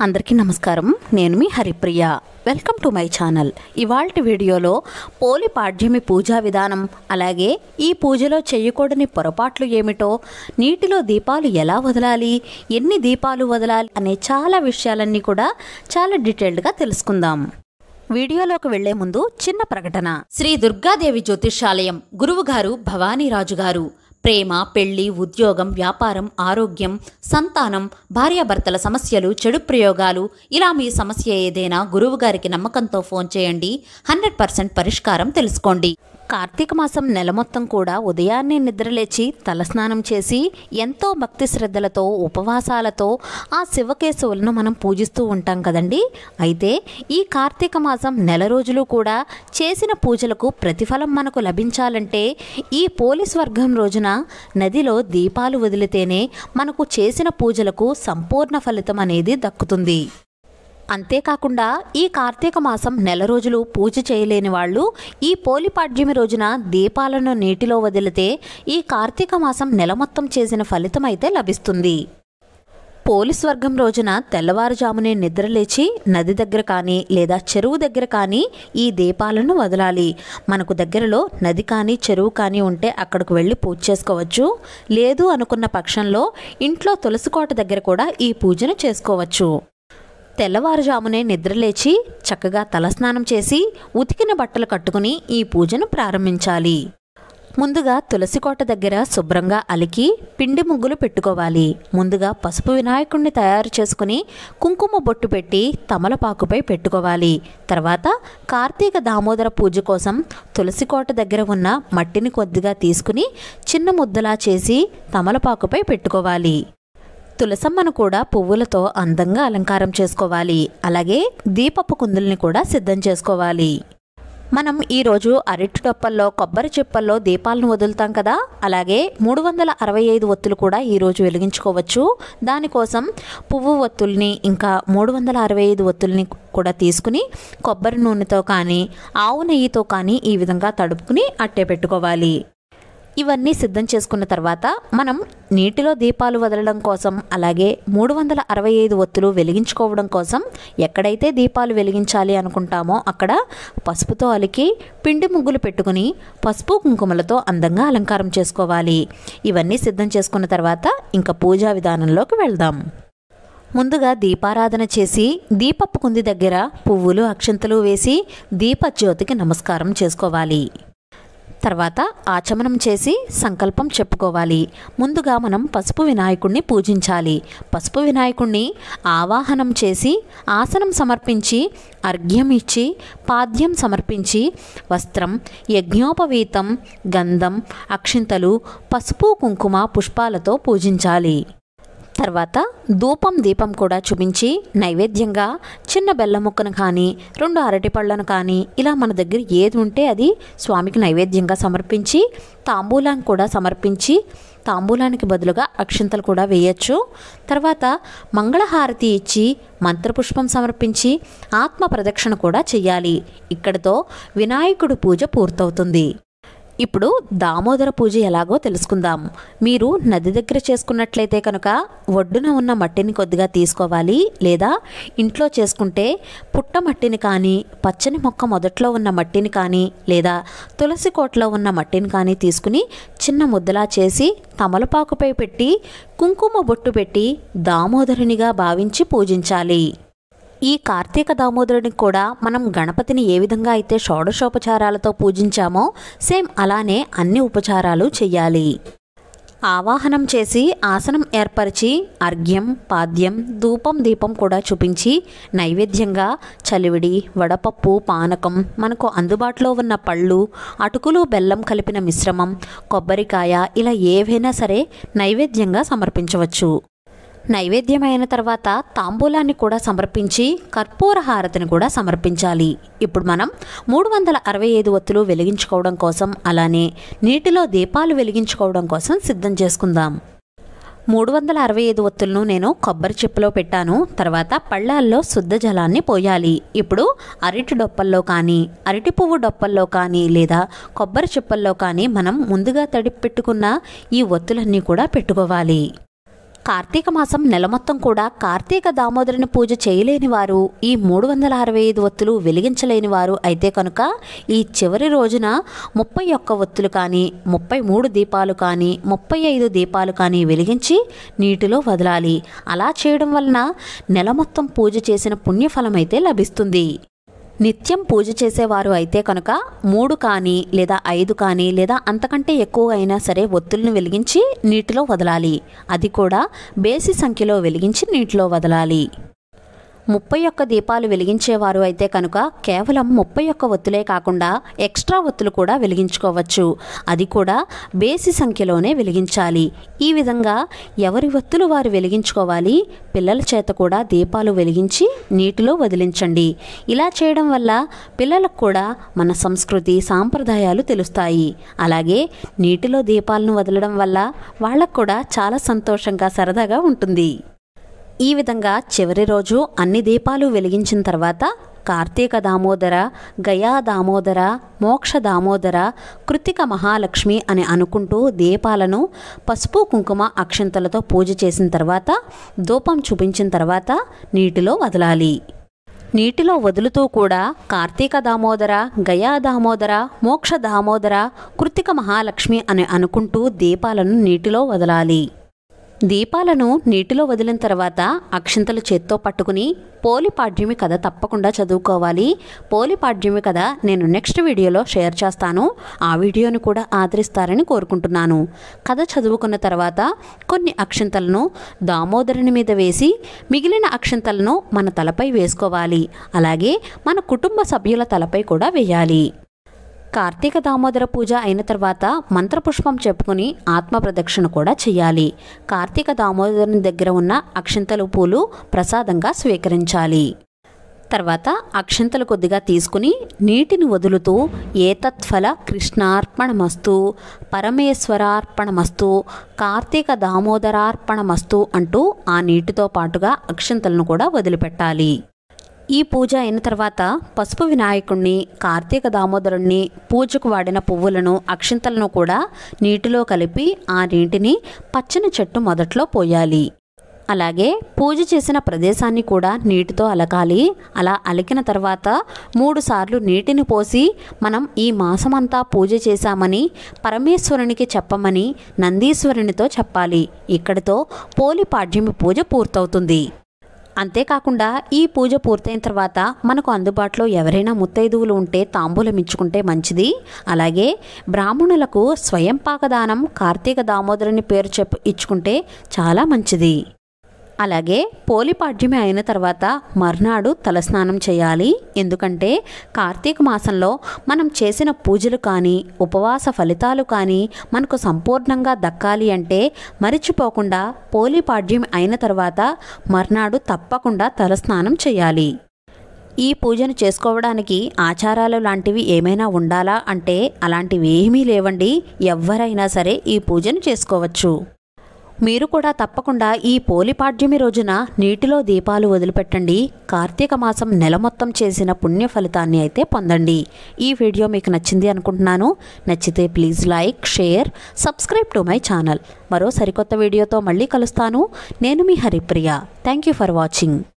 అందరికీ నమస్కారం. నేను మీ Haripriya. Welcome to my channel. ఇవాల్టి వీడియోలో పోలి పాడ్యమి పూజా విధానం, అలాగే ఈ పూజలో చేయకూడని పొరపాట్లు ఏమిటో, నీటిలో దీపాలు ఎలా వదలాలి, ఎన్ని దీపాలు వదలాలి అనే చాలా విషయాలన్నీ కూడా చాలా డీటెయిల్డ్గా తెలుసుకుందాం. వీడియోలోకి వెళ్లే ముందు చిన్న ప్రకటన. శ్రీ దుర్గాదేవి జ్యోతిష్యాలయం గురువుగారు భవానీరాజు గారు. ప్రేమ, పెళ్లి, ఉద్యోగం, వ్యాపారం, ఆరోగ్యం, సంతానం, భార్యాభర్తల సమస్యలు, చెడు ప్రయోగాలు, ఇలా మీ సమస్య ఏదైనా గురువుగారికి నమ్మకంతో ఫోన్ చేయండి. 100% పరిష్కారం తెలుసుకోండి. కార్తీక మాసం నెల మొత్తం కూడా ఉదయాన్నే నిద్రలేచి తలస్నానం చేసి ఎంతో భక్తి శ్రద్ధలతో ఉపవాసాలతో ఆ శివకేశవులను మనం పూజిస్తూ ఉంటాం కదండి. అయితే ఈ కార్తీక మాసం నెల రోజులు కూడా చేసిన పూజలకు ప్రతిఫలం మనకు లభించాలంటే ఈ పోలి స్వర్గం రోజున నదిలో దీపాలు వదిలితేనే మనకు చేసిన పూజలకు సంపూర్ణ ఫలితం అనేది దక్కుతుంది. అంతేకాకుండా ఈ కార్తీక మాసం నెల రోజులు పూజ చేయలేని వాళ్ళు ఈ పోలిపాడ్యమి రోజున దీపాలను నీటిలో వదిలితే ఈ కార్తీక మాసం నెల మొత్తం చేసిన ఫలితం అయితే లభిస్తుంది. పోలి స్వర్గం రోజున తెల్లవారుజామునే నిద్రలేచి నది దగ్గర కానీ లేదా చెరువు దగ్గర కానీ ఈ దీపాలను వదలాలి. మనకు దగ్గరలో నది కానీ చెరువు కానీ ఉంటే అక్కడికి వెళ్ళి పూజ చేసుకోవచ్చు. లేదు అనుకున్న పక్షంలో ఇంట్లో తులసి కోట దగ్గర కూడా ఈ పూజను చేసుకోవచ్చు. తెల్లవారుజామునే నిద్రలేచి చక్కగా తలస్నానం చేసి ఉతికిన బట్టలు కట్టుకుని ఈ పూజను ప్రారంభించాలి. ముందుగా తులసి కోట దగ్గర శుభ్రంగా అలికి పిండి ముగ్గులు పెట్టుకోవాలి. ముందుగా పసుపు వినాయకుడిని తయారు చేసుకుని కుంకుమ బొట్టు పెట్టి తమలపాకుపై పెట్టుకోవాలి. తర్వాత కార్తీక దామోదర పూజ కోసం తులసి కోట దగ్గర ఉన్న మట్టిని కొద్దిగా తీసుకుని చిన్న ముద్దలా చేసి తమలపాకుపై పెట్టుకోవాలి. తులసమ్మను కూడా పువ్వులతో అందంగా అలంకారం చేసుకోవాలి. అలాగే దీపపు కుందుల్ని కూడా సిద్ధం చేసుకోవాలి. మనం ఈరోజు అరటి డొప్పల్లో, కొబ్బరి చిప్పల్లో దీపాలను వదులుతాం కదా, అలాగే 365 ఒత్తులు కూడా ఈరోజు వెలిగించుకోవచ్చు. దానికోసం పువ్వు ఒత్తుల్ని ఇంకా 365 ఒత్తుల్ని కూడా తీసుకుని కొబ్బరి నూనెతో కానీ ఆవు నెయ్యితో కానీ ఈ విధంగా తడుపుకుని అట్టే పెట్టుకోవాలి. ఇవన్నీ సిద్ధం చేసుకున్న తర్వాత మనం నీటిలో దీపాలు వదలడం కోసం, అలాగే 365 ఒత్తులు వెలిగించుకోవడం కోసం ఎక్కడైతే దీపాలు వెలిగించాలి అనుకుంటామో అక్కడ పసుపుతో అలికి పిండి ముగ్గులు పెట్టుకుని పసుపు కుంకుమలతో అందంగా అలంకారం చేసుకోవాలి. ఇవన్నీ సిద్ధం చేసుకున్న తర్వాత ఇంకా పూజా విధానంలోకి వెళ్దాం. ముందుగా దీపారాధన చేసి దీపపు కుంది దగ్గర పువ్వులు, అక్షంతలు వేసి దీపజ్యోతికి నమస్కారం చేసుకోవాలి. తర్వాత ఆచమనం చేసి సంకల్పం చెప్పుకోవాలి. ముందుగా మనం పసుపు వినాయకుడిని పూజించాలి. పసుపు వినాయకుడిని ఆవాహనం చేసి ఆసనం సమర్పించి అర్ఘ్యం ఇచ్చి పాద్యం సమర్పించి వస్త్రం, యజ్ఞోపవీతం, గంధం, అక్షింతలు, పసుపు కుంకుమ పుష్పాలతో పూజించాలి. తర్వాత ధూపం, దీపం కూడా చూపించి నైవేద్యంగా చిన్న బెల్లం ముక్కను కానీ 2 అరటిపళ్ళను కానీ ఇలా మన దగ్గర ఏది ఉంటే అది స్వామికి నైవేద్యంగా సమర్పించి తాంబూలాన్ని కూడా సమర్పించి తాంబూలానికి బదులుగా అక్షింతలు కూడా వేయచ్చు. తర్వాత మంగళహారతి ఇచ్చి మంత్రపుష్పం సమర్పించి ఆత్మ ప్రదక్షిణ కూడా చెయ్యాలి. ఇక్కడితో వినాయకుడి పూజ పూర్తవుతుంది. ఇప్పుడు దామోదర పూజ ఎలాగో తెలుసుకుందాం. మీరు నది దగ్గర చేసుకున్నట్లయితే కనుక ఒడ్డున ఉన్న మట్టిని కొద్దిగా తీసుకోవాలి. లేదా ఇంట్లో చేసుకుంటే పుట్ట మట్టిని కానీ, పచ్చని మొక్క మొదట్లో ఉన్న మట్టిని కానీ, లేదా తులసి కోటలో ఉన్న మట్టిని కానీ తీసుకుని చిన్న ముద్దలా చేసి తమలపాకుపై పెట్టి కుంకుమ బొట్టు పెట్టి దామోదరునిగా భావించి పూజించాలి. ఈ కార్తీక దామోదరుడికి కూడా మనం గణపతిని ఏ విధంగా అయితే షోడశోపచారాలతో పూజించామో సేమ్ అలానే అన్ని ఉపచారాలు చెయ్యాలి. ఆవాహనం చేసి ఆసనం ఏర్పరిచి అర్ఘ్యం, పాద్యం, ధూపం, దీపం కూడా చూపించి నైవేద్యంగా చలివిడి, వడపప్పు, పానకం, మనకు అందుబాటులో ఉన్న పళ్ళు, అటుకులు, బెల్లం కలిపిన మిశ్రమం, కొబ్బరికాయ ఇలా ఏవైనా సరే నైవేద్యంగా సమర్పించవచ్చు. నైవేద్యమైన తర్వాత తాంబూలాన్ని కూడా సమర్పించి కర్పూర హారతిని కూడా సమర్పించాలి. ఇప్పుడు మనం 365 ఒత్తులు వెలిగించుకోవడం కోసం, అలానే నీటిలో దీపాలు వెలిగించుకోవడం కోసం సిద్ధం చేసుకుందాం. 365 ఒత్తులను నేను కొబ్బరి చిప్పలో పెట్టాను. తర్వాత పళ్ళాల్లో శుద్ధ జలాన్ని పోయాలి. ఇప్పుడు అరటి డొప్పల్లో కానీ, అరటి పువ్వు డొప్పల్లో కానీ, లేదా కొబ్బరి చిప్పల్లో కానీ మనం ముందుగా తడిపి పెట్టుకున్న ఈ ఒత్తులన్నీ కూడా పెట్టుకోవాలి. కార్తీక మాసం నెల మొత్తం కూడా కార్తీక దామోదరుని పూజ చేయలేని వారు, ఈ 365 ఒత్తులు వెలిగించలేని వారు అయితే కనుక ఈ చివరి రోజున 31 ఒత్తులు కానీ, 33 దీపాలు కానీ, 35 దీపాలు కానీ వెలిగించి నీటిలో వదలాలి. అలా చేయడం వలన నెల మొత్తం పూజ చేసిన పుణ్యఫలం అయితే లభిస్తుంది. నిత్యం పూజ చేసేవారు అయితే కనుక 3 కానీ లేదా 5 కానీ లేదా అంతకంటే ఎక్కువ అయినా సరే ఒత్తులను వెలిగించి నీటిలో వదలాలి. అది కూడా బేసి సంఖ్యలో వెలిగించి నీటిలో వదలాలి. 31 దీపాలు వెలిగించేవారు అయితే కనుక కేవలం 31 ఒత్తులే కాకుండా ఎక్స్ట్రా ఒత్తులు కూడా వెలిగించుకోవచ్చు. అది కూడా బేసి సంఖ్యలోనే వెలిగించాలి. ఈ విధంగా ఎవరి ఒత్తులు వారు వెలిగించుకోవాలి. పిల్లల చేత కూడా దీపాలు వెలిగించి నీటిలో వదిలించండి. ఇలా చేయడం వల్ల పిల్లలకు కూడా మన సంస్కృతి సాంప్రదాయాలు తెలుస్తాయి. అలాగే నీటిలో దీపాలను వదలడం వల్ల వాళ్ళకు కూడా చాలా సంతోషంగా సరదాగా ఉంటుంది. ఈ విధంగా చివరి రోజు అన్ని దీపాలు వెలిగించిన తర్వాత కార్తీక దామోదర, గయా దామోదర, మోక్ష దామోదర, కృతిక మహాలక్ష్మి అని అనుకుంటూ దీపాలను పసుపు కుంకుమ అక్షంతలతో పూజ చేసిన తర్వాత ధూపం చూపించిన తర్వాత నీటిలో వదలాలి. నీటిలో వదులుతూ కూడా కార్తీక దామోదర, గయా దామోదర, మోక్ష దామోదర, కృతిక మహాలక్ష్మి అని అనుకుంటూ దీపాలను నీటిలో వదలాలి. దీపాలను నీటిలో వదిలిన తర్వాత అక్షింతలు చేత్తో పట్టుకుని పోలిపాడ్యమి కథ తప్పకుండా చదువుకోవాలి. పోలిపాడ్యమి కథ నేను నెక్స్ట్ వీడియోలో షేర్ చేస్తాను. ఆ వీడియోను కూడా ఆదరిస్తారని కోరుకుంటున్నాను. కథ చదువుకున్న తర్వాత కొన్ని అక్షింతలను దామోదరుని మీద వేసి మిగిలిన అక్షింతలను మన తలపై వేసుకోవాలి. అలాగే మన కుటుంబ సభ్యుల తలపై కూడా వేయాలి. కార్తీక దామోదర పూజ అయిన తర్వాత మంత్రపుష్పం చెప్పుకుని ఆత్మ ప్రదక్షిణ కూడా చేయాలి. కార్తీక దామోదరుని దగ్గర ఉన్న అక్షింతలు పూలు ప్రసాదంగా స్వీకరించాలి. తర్వాత అక్షింతలు కొద్దిగా తీసుకుని నీటిని వదులుతూ ఏతత్ఫల కృష్ణార్పణమస్తు, పరమేశ్వరార్పణమస్తు, కార్తీక దామోదరార్పణమస్తు అంటూ ఆ నీటితో పాటుగా అక్షింతలను కూడా వదిలిపెట్టాలి. ఈ పూజ అయిన తర్వాత పసుపు వినాయకుడిని, కార్తీక దామోదరుణ్ణి, పూజకు వాడిన పువ్వులను, అక్షింతలను కూడా నీటిలో కలిపి ఆ నీటిని పచ్చని చెట్టు మొదట్లో పోయాలి. అలాగే పూజ చేసిన ప్రదేశాన్ని కూడా నీటితో అలకాలి. అలా అలికిన తర్వాత 3 సార్లు నీటిని పోసి మనం ఈ మాసమంతా పూజ చేశామని పరమేశ్వరునికి చెప్పమని నందీశ్వరునితో చెప్పాలి. ఇక్కడితో పోలిపాడ్యమి పూజ పూర్తవుతుంది. అంతేకాకుండా ఈ పూజ పూర్తయిన తర్వాత మనకు అందుబాటులో ఎవరైనా ముత్తైదువులు ఉంటే తాంబూలం ఇచ్చుకుంటే మంచిది. అలాగే బ్రాహ్మణులకు స్వయం పాకదానం కార్తీక దామోదరుని పేరు ఇచ్చుకుంటే చాలా మంచిది. అలాగే పోలిపాడ్యమి అయిన తర్వాత మర్నాడు తలస్నానం చేయాలి. ఎందుకంటే కార్తీక మాసంలో మనం చేసిన పూజలు కానీ ఉపవాస ఫలితాలు కానీ మనకు సంపూర్ణంగా దక్కాలి అంటే మరిచిపోకుండా పోలిపాడ్యమి అయిన తర్వాత మర్నాడు తప్పకుండా తలస్నానం చేయాలి. ఈ పూజను చేసుకోవడానికి ఆచారాలు లాంటివి ఏమైనా ఉండాలా అంటే అలాంటివి ఏమీ లేవండి. ఎవరైనా సరే ఈ పూజను చేసుకోవచ్చు. మీరు కూడా తప్పకుండా ఈ పోలిపాడ్యమి రోజున నీటిలో దీపాలు వదిలిపెట్టండి. కార్తీక మాసం నెల మొత్తం చేసిన పుణ్య ఫలితాన్ని అయితే పొందండి. ఈ వీడియో మీకు నచ్చింది అనుకుంటున్నాను. నచ్చితే please like, share, subscribe to my channel. మరో సరికొత్త వీడియోతో మళ్ళీ కలుస్తాను. నేను మీ Haripriya. Thank you for watching.